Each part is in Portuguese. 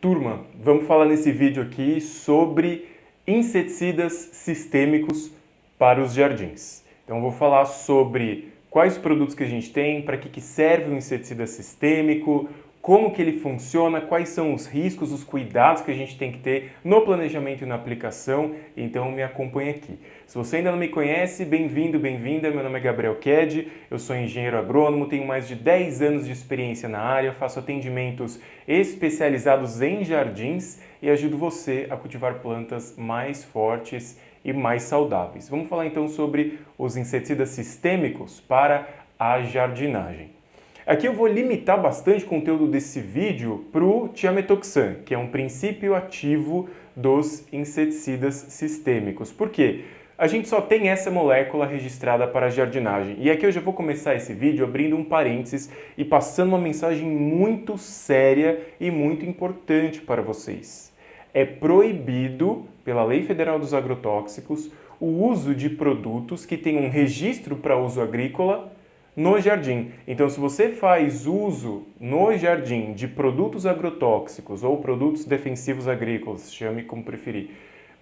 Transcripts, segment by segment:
Turma, vamos falar nesse vídeo aqui sobre inseticidas sistêmicos para os jardins. Então, eu vou falar sobre quais produtos que a gente tem, para que serve o inseticida sistêmico, como que ele funciona, quais são os riscos, os cuidados que a gente tem que ter no planejamento e na aplicação. Então, me acompanhe aqui. Se você ainda não me conhece, bem-vindo, bem-vinda. Meu nome é Gabriel Ked, eu sou engenheiro agrônomo, tenho mais de 10 anos de experiência na área, faço atendimentos especializados em jardins e ajudo você a cultivar plantas mais fortes e mais saudáveis. Vamos falar então sobre os inseticidas sistêmicos para a jardinagem. Aqui eu vou limitar bastante o conteúdo desse vídeo para o thiamethoxam, que é um princípio ativo dos inseticidas sistêmicos. Por quê? A gente só tem essa molécula registrada para a jardinagem. E aqui eu já vou começar esse vídeo abrindo um parênteses e passando uma mensagem muito séria e muito importante para vocês. É proibido, pela Lei Federal dos Agrotóxicos, o uso de produtos que tenham um registro para uso agrícola no jardim. Então, se você faz uso no jardim de produtos agrotóxicos ou produtos defensivos agrícolas, chame como preferir,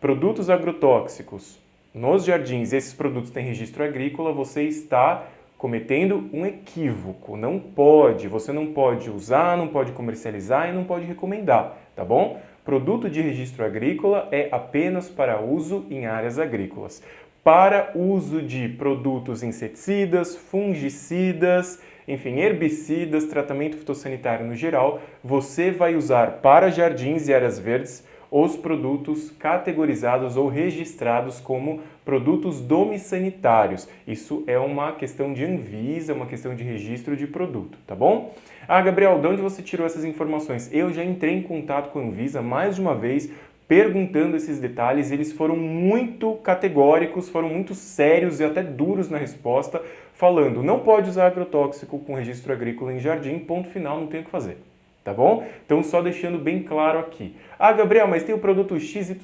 produtos agrotóxicos nos jardins, esses produtos têm registro agrícola, você está cometendo um equívoco. Não pode, você não pode usar, não pode comercializar e não pode recomendar, tá bom? Produto de registro agrícola é apenas para uso em áreas agrícolas. Para uso de produtos inseticidas, fungicidas, enfim, herbicidas, tratamento fitossanitário no geral, você vai usar para jardins e áreas verdes os produtos categorizados ou registrados como produtos domissanitários. Isso é uma questão de Anvisa, uma questão de registro de produto, tá bom? Ah, Gabriel, de onde você tirou essas informações? Eu já entrei em contato com a Anvisa mais de uma vez, perguntando esses detalhes, eles foram muito categóricos, foram muito sérios e até duros na resposta, falando, não pode usar agrotóxico com registro agrícola em jardim, ponto final, não tem o que fazer. Tá bom? Então, só deixando bem claro aqui. Ah, Gabriel, mas tem o produto XYZ,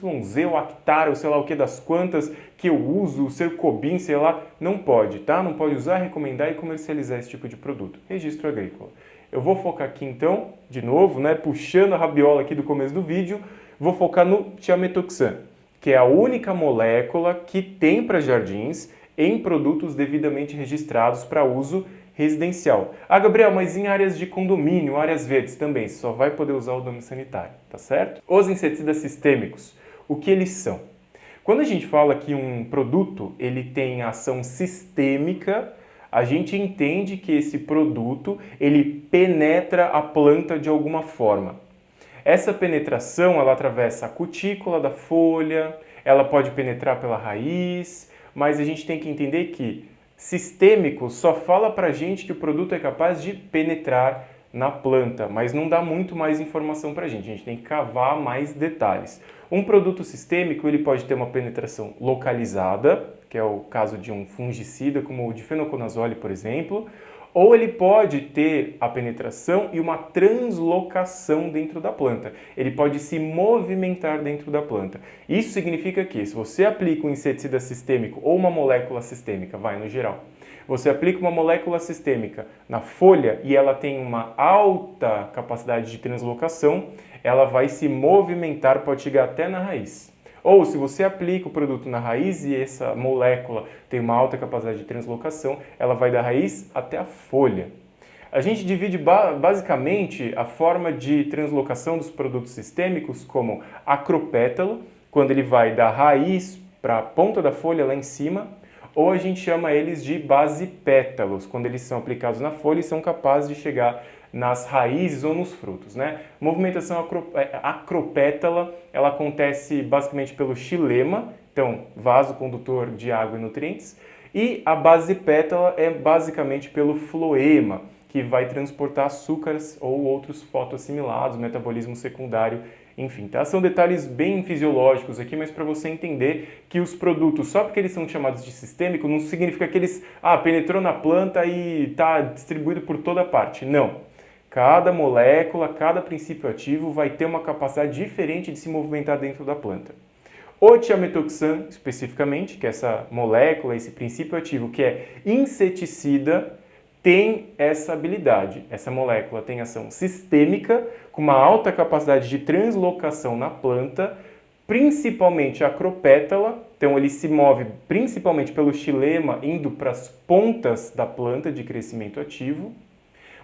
o Actar, ou sei lá o que das quantas que eu uso, o Cercobin, sei lá. Não pode, tá? Não pode usar, recomendar e comercializar esse tipo de produto. Registro agrícola. Eu vou focar aqui então, de novo, né, puxando a rabiola aqui do começo do vídeo, vou focar no thiamethoxam, que é a única molécula que tem para jardins em produtos devidamente registrados para uso residencial. Ah, Gabriel, mas em áreas de condomínio, áreas verdes também, você só vai poder usar o domissanitário, tá certo? Os inseticidas sistêmicos, o que eles são? Quando a gente fala que um produto ele tem ação sistêmica, a gente entende que esse produto ele penetra a planta de alguma forma. Essa penetração ela atravessa a cutícula da folha, ela pode penetrar pela raiz, mas a gente tem que entender que sistêmico só fala pra gente que o produto é capaz de penetrar na planta, mas não dá muito mais informação pra gente, a gente tem que cavar mais detalhes. Um produto sistêmico ele pode ter uma penetração localizada, que é o caso de um fungicida como o difenoconazole, por exemplo, ou ele pode ter a penetração e uma translocação dentro da planta. Ele pode se movimentar dentro da planta. Isso significa que se você aplica um inseticida sistêmico ou uma molécula sistêmica, vai no geral, você aplica uma molécula sistêmica na folha e ela tem uma alta capacidade de translocação, ela vai se movimentar, pode chegar até na raiz. Ou se você aplica o produto na raiz e essa molécula tem uma alta capacidade de translocação, ela vai da raiz até a folha. A gente divide basicamente a forma de translocação dos produtos sistêmicos como acropétalo, quando ele vai da raiz para a ponta da folha lá em cima, ou a gente chama eles de basipétalos, quando eles são aplicados na folha e são capazes de chegar nas raízes ou nos frutos, né? Movimentação acropétala, ela acontece basicamente pelo xilema, então vaso condutor de água e nutrientes, e a basipétala é basicamente pelo floema, que vai transportar açúcares ou outros fotoassimilados, metabolismo secundário, enfim, tá? São detalhes bem fisiológicos aqui, mas para você entender que os produtos, só porque eles são chamados de sistêmico, não significa que eles, penetrou na planta e está distribuído por toda parte. Não. Cada molécula, cada princípio ativo vai ter uma capacidade diferente de se movimentar dentro da planta. O thiamethoxam, especificamente, que é essa molécula, esse princípio ativo que é inseticida, tem essa habilidade. Essa molécula tem ação sistêmica, com uma alta capacidade de translocação na planta, principalmente a acropétala, então ele se move principalmente pelo xilema, indo para as pontas da planta de crescimento ativo,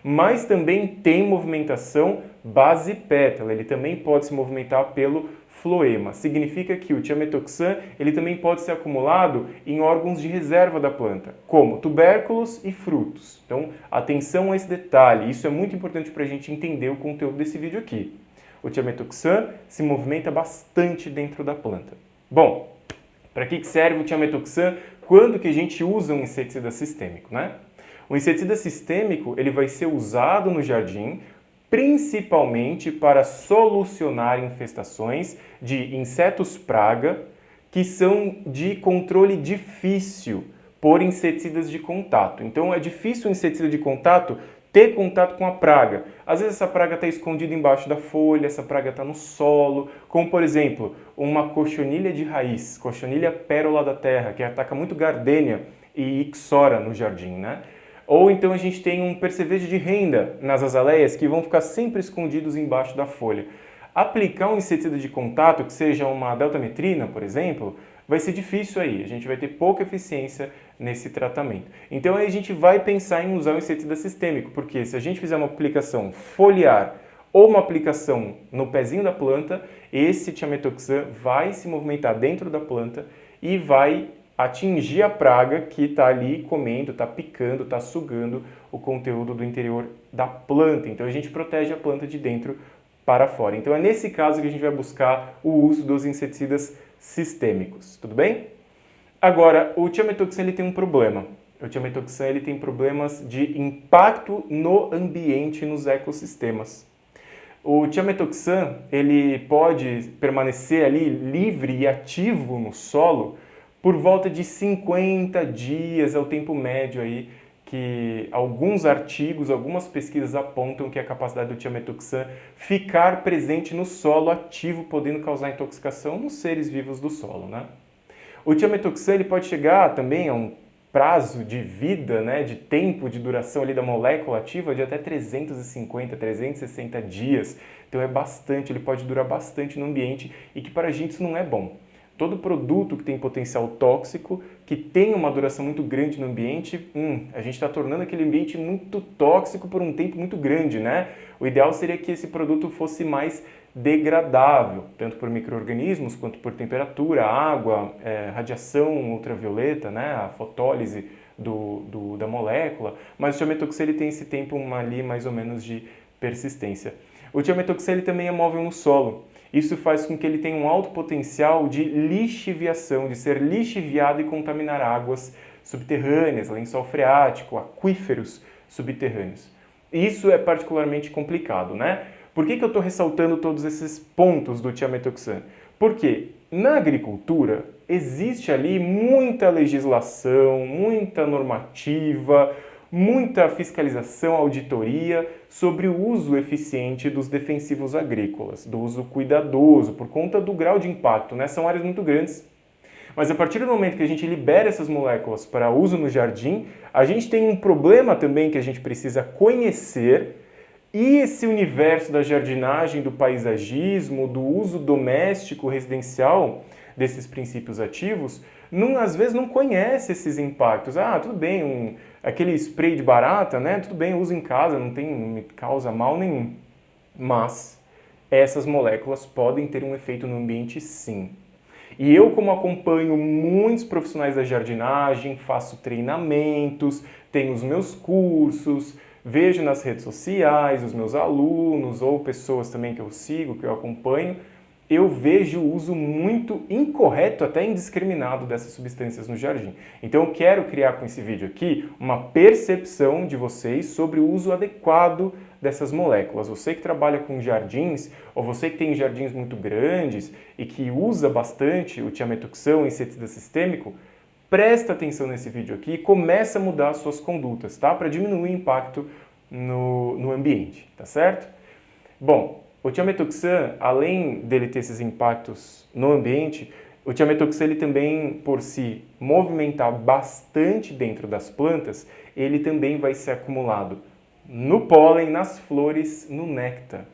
mas também tem movimentação basipétala, ele também pode se movimentar pelo floema. Significa que o tiametoxan ele também pode ser acumulado em órgãos de reserva da planta, como tubérculos e frutos. Então, atenção a esse detalhe, isso é muito importante para a gente entender o conteúdo desse vídeo aqui. O tiametoxan se movimenta bastante dentro da planta. Bom, para que serve o tiametoxan? Quando que a gente usa um inseticida sistêmico, né? O inseticida sistêmico ele vai ser usado no jardim principalmente para solucionar infestações de insetos praga que são de controle difícil por inseticidas de contato. Então é difícil o inseticida de contato ter contato com a praga. Às vezes essa praga está escondida embaixo da folha, essa praga está no solo, como por exemplo uma cochonilha de raiz, cochonilha pérola da terra, que ataca muito gardênia e ixora no jardim, né? Ou então a gente tem um percevejo de renda nas azaleias que vão ficar sempre escondidos embaixo da folha. Aplicar um inseticida de contato, que seja uma deltametrina, por exemplo, vai ser difícil aí. A gente vai ter pouca eficiência nesse tratamento. Então aí a gente vai pensar em usar o inseticida sistêmico, porque se a gente fizer uma aplicação foliar ou uma aplicação no pezinho da planta, esse tiametoxan vai se movimentar dentro da planta e vai atingir a praga que está ali comendo, está picando, está sugando o conteúdo do interior da planta. Então a gente protege a planta de dentro para fora. Então é nesse caso que a gente vai buscar o uso dos inseticidas sistêmicos, tudo bem? Agora, o tiametoxan ele tem um problema. O tiametoxan ele tem problemas de impacto no ambiente, nos ecossistemas. O tiametoxan ele pode permanecer ali livre e ativo no solo por volta de 50 dias, é o tempo médio aí que alguns artigos, algumas pesquisas apontam que a capacidade do tiametoxan ficar presente no solo ativo, podendo causar intoxicação nos seres vivos do solo, né? O tiametoxan ele pode chegar também a um prazo de vida, né, de tempo de duração ali da molécula ativa de até 350, 360 dias. Então é bastante, ele pode durar bastante no ambiente e que para a gente isso não é bom. Todo produto que tem potencial tóxico, que tem uma duração muito grande no ambiente, a gente está tornando aquele ambiente muito tóxico por um tempo muito grande, né? O ideal seria que esse produto fosse mais degradável, tanto por micro-organismos quanto por temperatura, água, radiação ultravioleta, né? A fotólise da molécula, mas o tiametoxan ele tem esse tempo ali mais ou menos de persistência. O tiametoxan ele também é móvel no solo. Isso faz com que ele tenha um alto potencial de lixiviação, de ser lixiviado e contaminar águas subterrâneas, lençol freático, aquíferos subterrâneos. Isso é particularmente complicado, né? Por que eu estou ressaltando todos esses pontos do tiametoxan? Porque na agricultura existe ali muita legislação, muita normativa, muita fiscalização, auditoria sobre o uso eficiente dos defensivos agrícolas, do uso cuidadoso, por conta do grau de impacto, né? São áreas muito grandes. Mas a partir do momento que a gente libera essas moléculas para uso no jardim, a gente tem um problema também que a gente precisa conhecer, e esse universo da jardinagem, do paisagismo, do uso doméstico, residencial desses princípios ativos, às vezes não conhece esses impactos. Ah, tudo bem, aquele spray de barata, né? Tudo bem, eu uso em casa, não me causa mal nenhum. Mas essas moléculas podem ter um efeito no ambiente sim. E eu, como acompanho muitos profissionais da jardinagem, faço treinamentos, tenho os meus cursos, vejo nas redes sociais os meus alunos ou pessoas também que eu sigo, que eu acompanho, eu vejo o uso muito incorreto, até indiscriminado dessas substâncias no jardim. Então eu quero criar com esse vídeo aqui uma percepção de vocês sobre o uso adequado dessas moléculas. Você que trabalha com jardins, ou você que tem jardins muito grandes e que usa bastante o tiametoxan, o inseticida sistêmico, presta atenção nesse vídeo aqui e começa a mudar as suas condutas, tá? Para diminuir o impacto no ambiente, tá certo? Bom, o tiametoxan, além dele ter esses impactos no ambiente, O thiamethoxam, ele também, por se movimentar bastante dentro das plantas, ele também vai ser acumulado no pólen, nas flores, no néctar.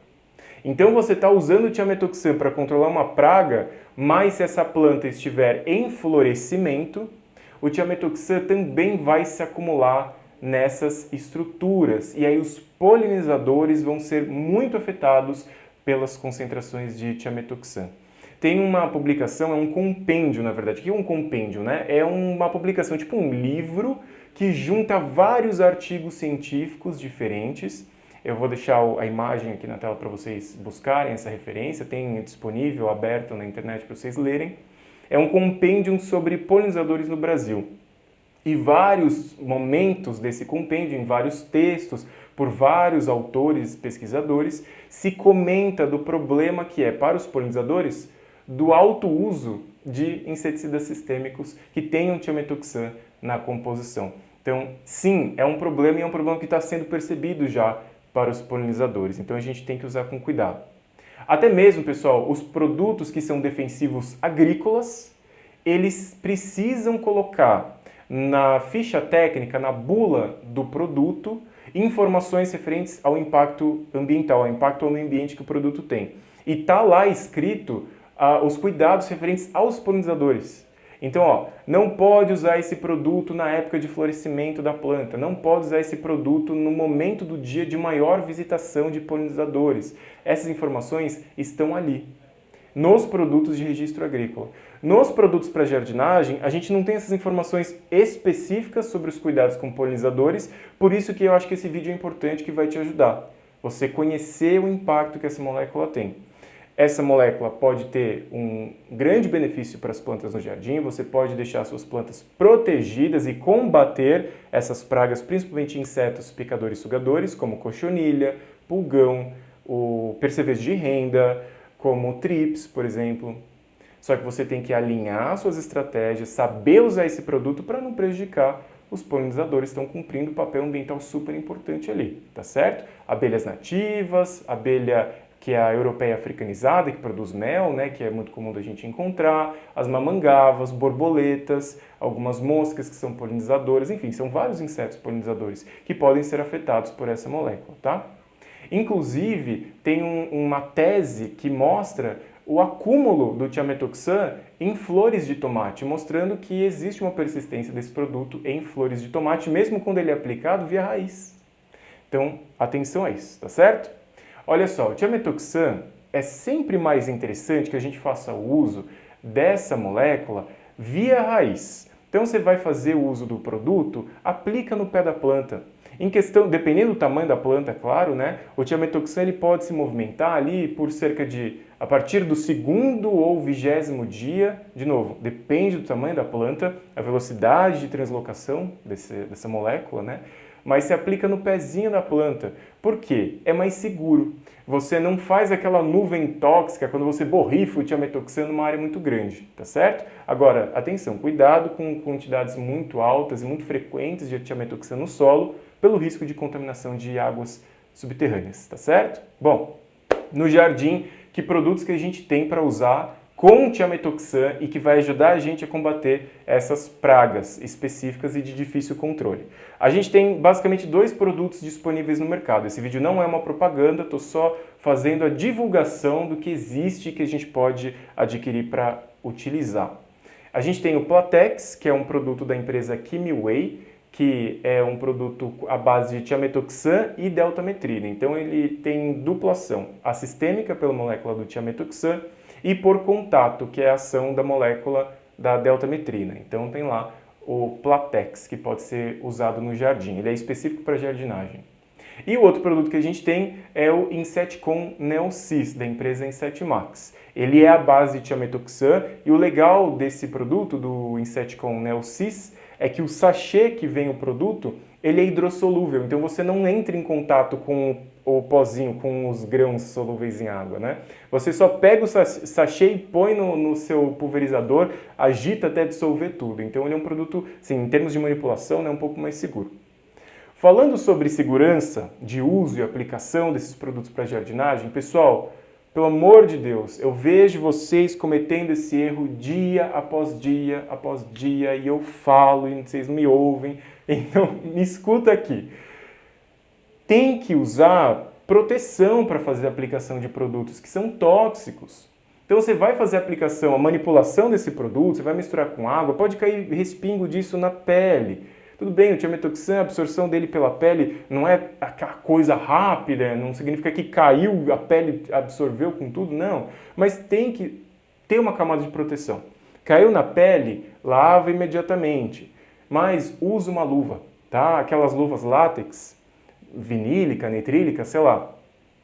Então você está usando o thiamethoxam para controlar uma praga, mas se essa planta estiver em florescimento, o thiamethoxam também vai se acumular nessas estruturas. E aí os polinizadores vão ser muito afetados pelas concentrações de thiamethoxam. Tem uma publicação, é um compêndio, na verdade. O que é um compêndio, né? É uma publicação, tipo um livro, que junta vários artigos científicos diferentes. Eu vou deixar a imagem aqui na tela para vocês buscarem essa referência, tem disponível, aberto na internet para vocês lerem. É um compêndio sobre polinizadores no Brasil. E vários momentos desse compêndio, em vários textos, por vários autores, pesquisadores, se comenta do problema que é para os polinizadores do alto uso de inseticidas sistêmicos que tenham thiamethoxam na composição. Então, sim, é um problema e é um problema que está sendo percebido já para os polinizadores. Então, a gente tem que usar com cuidado. Até mesmo, pessoal, os produtos que são defensivos agrícolas, eles precisam colocar na ficha técnica, na bula do produto, informações referentes ao impacto ambiental, ao impacto ao meio ambiente que o produto tem. E está lá escrito os cuidados referentes aos polinizadores. Então, não pode usar esse produto na época de florescimento da planta, não pode usar esse produto no momento do dia de maior visitação de polinizadores. Essas informações estão ali, nos produtos de registro agrícola. Nos produtos para jardinagem, a gente não tem essas informações específicas sobre os cuidados com polinizadores, por isso que eu acho que esse vídeo é importante, que vai te ajudar. Você conhecer o impacto que essa molécula tem. Essa molécula pode ter um grande benefício para as plantas no jardim, você pode deixar suas plantas protegidas e combater essas pragas, principalmente insetos picadores e sugadores, como cochonilha, pulgão, o percevejo de renda, como o trips, por exemplo. Só que você tem que alinhar suas estratégias, saber usar esse produto para não prejudicar os polinizadores, estão cumprindo um papel ambiental super importante ali, tá certo? Abelhas nativas, abelha que é a europeia africanizada, que produz mel, né, que é muito comum da gente encontrar, as mamangavas, borboletas, algumas moscas que são polinizadoras, enfim, são vários insetos polinizadores que podem ser afetados por essa molécula, tá? Inclusive, tem uma tese que mostra o acúmulo do thiamethoxam em flores de tomate, mostrando que existe uma persistência desse produto em flores de tomate, mesmo quando ele é aplicado via raiz. Então, atenção a isso, tá certo? Olha só, o thiamethoxam é sempre mais interessante que a gente faça o uso dessa molécula via raiz. Então você vai fazer o uso do produto, aplica no pé da planta. Em questão, dependendo do tamanho da planta, claro, né? O thiamethoxam ele pode se movimentar ali por cerca de, a partir do 2º ou 20º dia, de novo, depende do tamanho da planta, a velocidade de translocação dessa molécula, né? Mas se aplica no pezinho da planta. Por quê? É mais seguro. Você não faz aquela nuvem tóxica quando você borrifa o thiamethoxam numa área muito grande, tá certo? Agora, atenção, cuidado com quantidades muito altas e muito frequentes de thiamethoxam no solo, pelo risco de contaminação de águas subterrâneas, tá certo? Bom, no jardim, que produtos que a gente tem para usar com thiamethoxam e que vai ajudar a gente a combater essas pragas específicas e de difícil controle. A gente tem basicamente 2 produtos disponíveis no mercado. Esse vídeo não é uma propaganda, estou só fazendo a divulgação do que existe e que a gente pode adquirir para utilizar. A gente tem o Platex, que é um produto da empresa Kimiway, que é um produto à base de thiamethoxam e deltametrina. Então ele tem dupla ação, a sistêmica pela molécula do thiamethoxam e por contato, que é a ação da molécula da deltametrina. Então tem lá o Platex, que pode ser usado no jardim. Ele é específico para jardinagem. E o outro produto que a gente tem é o Inseticon Neosys, da empresa Insetimax. Ele é a base de thiamethoxam e o legal desse produto, do Inseticon Neosys, é que o sachê que vem o produto, ele é hidrossolúvel, então você não entra em contato com o pozinho, com os grãos solúveis em água, né? Você só pega o sachê e põe no seu pulverizador, agita até dissolver tudo. Então ele é um produto, assim, em termos de manipulação, né, um pouco mais seguro. Falando sobre segurança de uso e aplicação desses produtos para jardinagem, pessoal, Pelo amor de Deus, eu vejo vocês cometendo esse erro dia após dia, e eu falo e vocês não me ouvem, então me escuta aqui. Tem que usar proteção para fazer a aplicação de produtos que são tóxicos. Então você vai fazer a aplicação, a manipulação desse produto, você vai misturar com água, pode cair respingo disso na pele. Tudo bem, o tiametoxan, a absorção dele pela pele não é aquela coisa rápida, não significa que caiu, a pele absorveu com tudo, não. Mas tem que ter uma camada de proteção. Caiu na pele, lava imediatamente. Mas usa uma luva, tá? Aquelas luvas látex, vinílica, nitrílica, sei lá.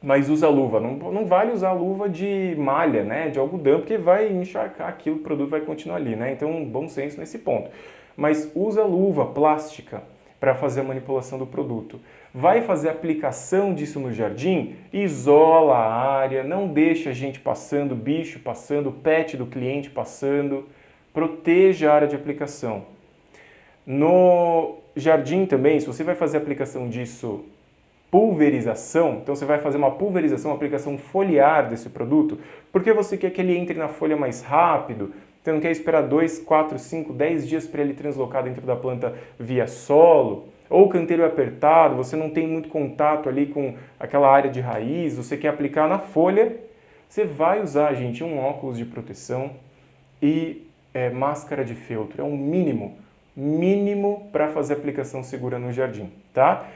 Mas usa luva, não vale usar luva de malha, né, de algodão, porque vai encharcar aquilo, o produto vai continuar ali, né? Então, bom senso nesse ponto. Mas usa luva plástica para fazer a manipulação do produto. Vai fazer a aplicação disso no jardim? Isola a área, não deixa a gente passando, bicho passando, pet do cliente passando. Proteja a área de aplicação. No jardim também, se você vai fazer a aplicação disso, pulverização, então você vai fazer uma pulverização, uma aplicação foliar desse produto, porque você quer que ele entre na folha mais rápido. Você não quer esperar 2, 4, 5, 10 dias para ele translocar dentro da planta via solo, ou o canteiro é apertado, você não tem muito contato ali com aquela área de raiz, você quer aplicar na folha, você vai usar, gente, um óculos de proteção e máscara de feltro. É um mínimo para fazer aplicação segura no jardim, tá?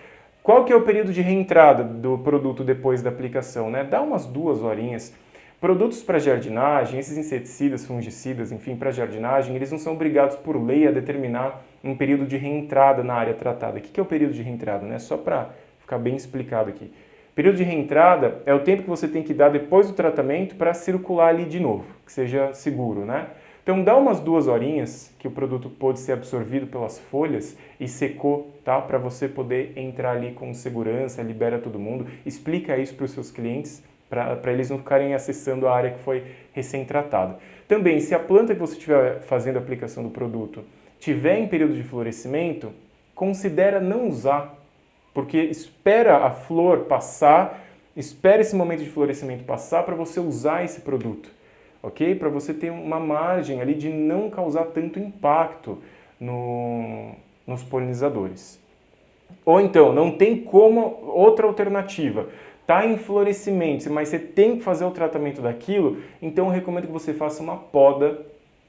Qual que é o período de reentrada do produto depois da aplicação, né? Dá umas 2 horinhas. Produtos para jardinagem, esses inseticidas, fungicidas, enfim, para jardinagem, eles não são obrigados por lei a determinar um período de reentrada na área tratada. O que é o período de reentrada, né? Só para ficar bem explicado aqui. Período de reentrada é o tempo que você tem que dar depois do tratamento para circular ali de novo, que seja seguro, né? Então dá umas 2 horinhas que o produto pôde ser absorvido pelas folhas e secou, tá? Para você poder entrar ali com segurança, libera todo mundo, explica isso para os seus clientes, para eles não ficarem acessando a área que foi recém-tratada. Também, se a planta que você estiver fazendo a aplicação do produto tiver em período de florescimento, considera não usar, porque espera a flor passar, espera esse momento de florescimento passar para você usar esse produto, ok? Para você ter uma margem ali de não causar tanto impacto nos polinizadores. Ou então, não tem como outra alternativa. Está em florescimento, mas você tem que fazer o tratamento daquilo, então eu recomendo que você faça uma poda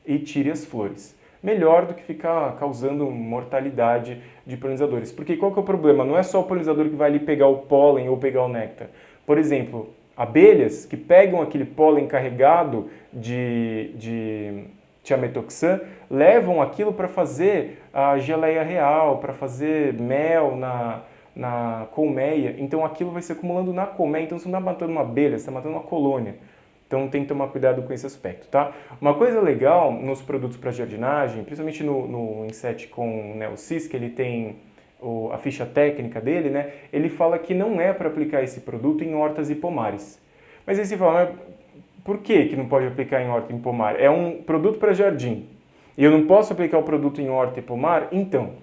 e tire as flores. Melhor do que ficar causando mortalidade de polinizadores. Porque qual que é o problema? Não é só o polinizador que vai ali pegar o pólen ou pegar o néctar. Por exemplo, abelhas que pegam aquele pólen carregado de tiametoxan, levam aquilo para fazer a geleia real, para fazer mel na colmeia, então aquilo vai se acumulando na colmeia, então você não está matando uma abelha, você está matando uma colônia. Então tem que tomar cuidado com esse aspecto, tá? Uma coisa legal nos produtos para jardinagem, principalmente no Inseticon Neosys, que ele tem a ficha técnica dele, né? Ele fala que não é para aplicar esse produto em hortas e pomares. Mas aí você fala, mas por que não pode aplicar em horta e pomar? É um produto para jardim e eu não posso aplicar o produto em horta e pomar? Então,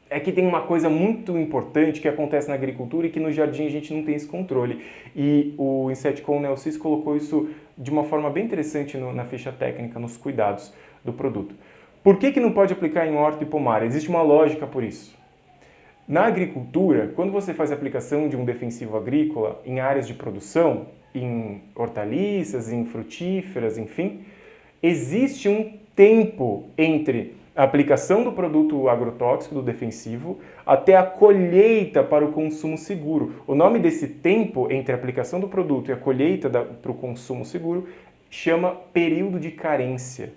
é que tem uma coisa muito importante que acontece na agricultura e que no jardim a gente não tem esse controle. E o Inseticon Neosys colocou isso de uma forma bem interessante na ficha técnica, nos cuidados do produto. Por que não pode aplicar em horta e pomar? Existe uma lógica por isso. Na agricultura, quando você faz a aplicação de um defensivo agrícola em áreas de produção, em hortaliças, em frutíferas, enfim, existe um tempo entre a aplicação do produto agrotóxico, do defensivo, até a colheita para o consumo seguro. O nome desse tempo entre a aplicação do produto e a colheita para o consumo seguro chama período de carência.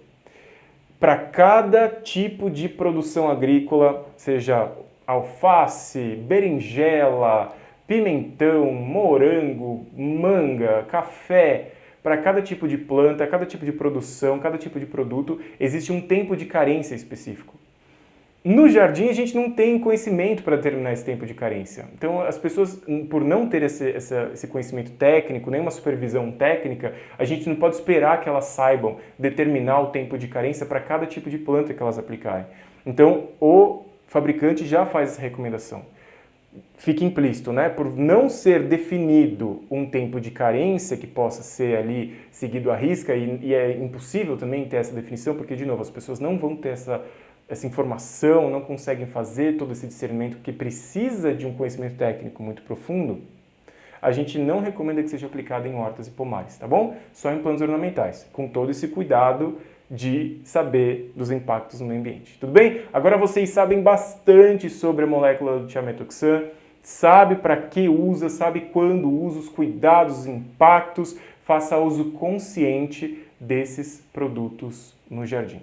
Para cada tipo de produção agrícola, seja alface, berinjela, pimentão, morango, manga, café, para cada tipo de planta, cada tipo de produção, cada tipo de produto, existe um tempo de carência específico. No jardim, a gente não tem conhecimento para determinar esse tempo de carência. Então, as pessoas, por não ter esse conhecimento técnico, nem uma supervisão técnica, a gente não pode esperar que elas saibam determinar o tempo de carência para cada tipo de planta que elas aplicarem. Então, o fabricante já faz essa recomendação. fica implícito, né? Por não ser definido um tempo de carência que possa ser ali seguido à risca, e é impossível também ter essa definição, porque, de novo, as pessoas não vão ter essa informação, não conseguem fazer todo esse discernimento que precisa de um conhecimento técnico muito profundo, a gente não recomenda que seja aplicado em hortas e pomares, tá bom? Só em plantas ornamentais, com todo esse cuidado de saber dos impactos no meio ambiente. Tudo bem? Agora vocês sabem bastante sobre a molécula do thiamethoxam, sabe para que usa, sabe quando usa, os cuidados, os impactos, faça uso consciente desses produtos no jardim.